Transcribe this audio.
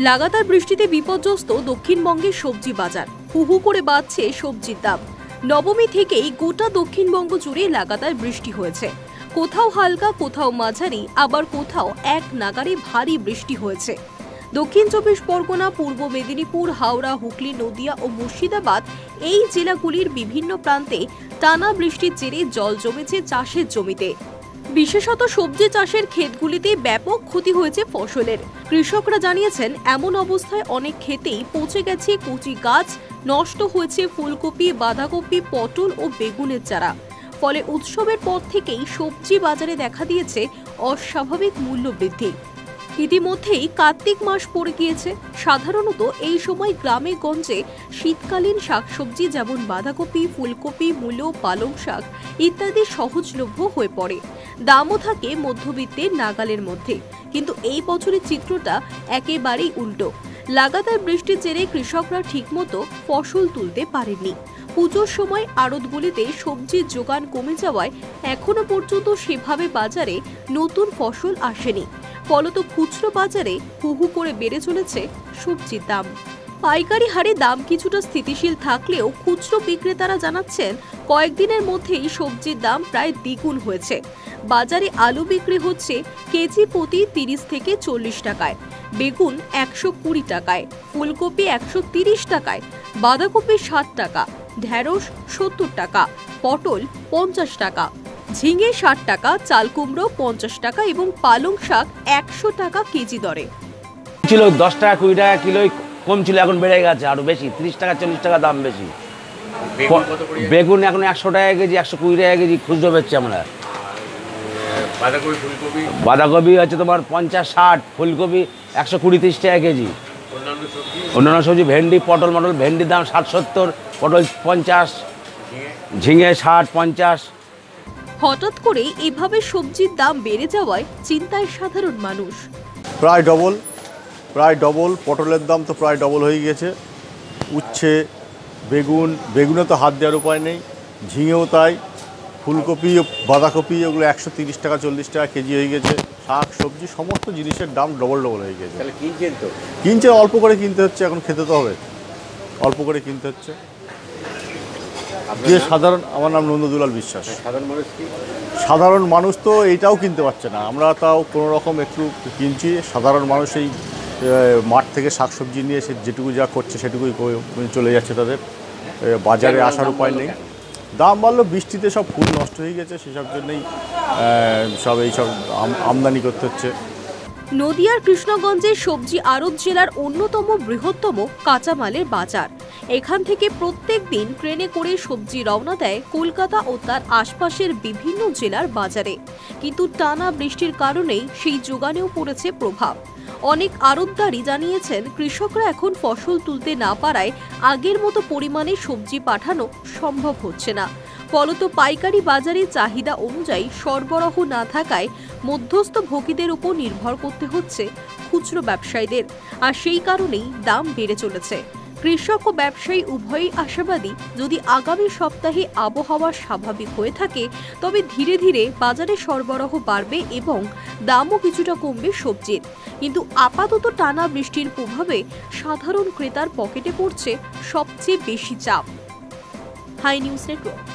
লাগাতার বৃষ্টিতে বিপর্যস্ত দক্ষিণবঙ্গের সবজি বাজার। হু হু করে বাড়ছে সবজির দাম। নবমী থেকেই গোটা দক্ষিণবঙ্গ জুড়ে লাগাতার বৃষ্টি হয়েছে। কোথাও হালকা, কোথাও মাঝারি, আবার কোথাও এক নাগাড়ে ভারী বৃষ্টি হয়েছে। দক্ষিণ চব্বিশ পরগনা, পূর্ব মেদিনীপুর, হাওড়া, হুগলি, নদিয়া ও মুর্শিদাবাদ এই জেলাগুলির বিভিন্ন প্রান্তে টানা বৃষ্টির জেরে জল জমেছে চাষের জমিতে। বিশেষত সবজি চাষের ক্ষেতগুলিতে ব্যাপক ক্ষতি হয়েছে ফসলের। কৃষকরা জানিয়েছেন, এমন অবস্থায় অনেক ক্ষেতেই পচে গেছে কচি গাছ, নষ্ট হয়েছে ফুলকপি, বাঁধাকপি, পটল ও বেগুনের চারা। ফলে উৎসবের পর থেকেই সবজি বাজারে দেখা দিয়েছে অস্বাভাবিক মূল্য বৃদ্ধি। ইতিমধ্যেই কার্তিক মাস পড়ে গিয়েছে। সাধারণত এই সময় গ্রামে গঞ্জে শীতকালীন শাকসবজি যেমন বাঁধাকপি, ফুলকপি, মূলো, পালং শাক ইত্যাদি সহজলভ্য হয়ে পড়ে। দামও থাকে মধ্যবিত্তের নাগালের মধ্যে। কিন্তু এই বছরের চিত্রটা একেবারেই উল্টো। লাগাতার বৃষ্টির জেরে কৃষকরা ঠিকমতো ফসল তুলতে পারেননি। পুজোর সময় আড়তগুলিতে সবজির যোগান কমে যাওয়ায় এখনো পর্যন্ত সেভাবে বাজারে নতুন ফসল আসেনি। ফলত খুচরো বাজারে হু হু করে বেড়ে চলেছে সবজির দাম। পাইকারি হারে দাম কিছুটা স্থিতিশীল থাকলেও খুচরো বিক্রেতারা জানাচ্ছেন, কয়েকদিনের মধ্যেই সবজির দাম প্রায় দ্বিগুণ হয়েছে। বাজারে আলু বিক্রি হচ্ছে কেজি প্রতি 30 থেকে 40 টাকায়, বেগুন 120 টাকায়, ফুলকপি 130 টাকায়, বাঁধাকপি 60 টাকা, ঢেঁড়স 70 টাকা, পটল 50 টাকা, ঝিঙে 60 টাকা, চাল কুমড়ো 50 টাকা এবং পালং শাক 100 টাকা কেজি দরে ছিল। 10 টাকা 20 টাকা কিলো কম ছিল, এখন বেড়ে গেছে আরো বেশি, 30 টাকা 40 টাকা দাম বেশি। বেগুন এখন 100 টাকা কেজি, 120 টাকা কেজি খুচরো বেচছি আমরা। বাঁধাকপি হচ্ছে তোমার 50-60, ফুলকপি 120-30 টাকা কেজি। অন্যান্য সবজি ভেন্ডি, পটল ভেন্ডির দাম 60-70, পটল 50, ঝিঙে 60-50। হঠাৎ করে এভাবে সবজির দাম বেড়ে যাওয়ায় চিন্তায় সাধারণ মানুষ। প্রায় ডবল পটলের দাম তো প্রায় ডবল হয়ে গেছে। উচ্ছে, বেগুনে তো হাত দেওয়ার উপায় নেই, ঝিঙেও তাই, ফুলকপি, বাঁধাকপি ওগুলো 130 টাকা 40 টাকা কেজি হয়ে গেছে। শাক সবজি সমস্ত জিনিসের দাম ডবল হয়ে গেছে। কিনছে অল্প করে কিনতে হচ্ছে, এখন খেতে তো হবে, অল্প করে কিনতে হচ্ছে। আমার নাম নন্দদুলাল বিশ্বাস। সাধারণ মানুষ তো এইটাও কিনতে পারছে না, আমরা তাও কোনো রকম একটু কিনছি। সাধারণ মানুষ এই মাঠ থেকে শাকসবজি নিয়ে সে যেটুকু যা করছে সেটুকুই চলে যাচ্ছে, তাদের বাজারে আসার উপায় নেই। দাম বাড়লো, বৃষ্টিতে সব ফুল নষ্ট হয়ে গেছে, সেসব জন্যই এইসব আমদানি করতে হচ্ছে। নদিয়ার কৃষ্ণগঞ্জের সবজি আড়ত জেলার অন্যতম বৃহত্তম কাঁচামালের বাজার। এখান থেকে প্রত্যেক দিন ট্রেনে করে সবজি রওনা দেয় কলকাতা ও তার আশপাশের বিভিন্ন জেলার বাজারে। কিন্তু টানা বৃষ্টির কারণেই সেই যোগানেও পড়েছে প্রভাব। অনেক আড়তদারই জানিয়েছেন, কৃষকরা এখন ফসল তুলতে না পারায় আগের মতো পরিমাণে সবজি পাঠানো সম্ভব হচ্ছে না। ফলত পাইকারি বাজারে চাহিদা অনুযায়ী সরবরাহ না থাকায় মধ্যস্থ ভোগীদের উপর নির্ভর করতে হচ্ছে খুচরো ব্যবসায়ীদের, আর সেই কারণেই দাম বেড়ে চলেছে। কৃষক ও ব্যবসায়ী উভয়ই আশাবাদী, যদি আগামী সপ্তাহে আবহাওয়া স্বাভাবিক হয়ে থাকে তবে ধীরে ধীরে বাজারে সরবরাহ বাড়বে এবং দামও কিছুটা কমবে সবজির। কিন্তু আপাতত টানা বৃষ্টির প্রভাবে সাধারণ ক্রেতার পকেটে পড়ছে সবচেয়ে বেশি চাপ। Hi news network.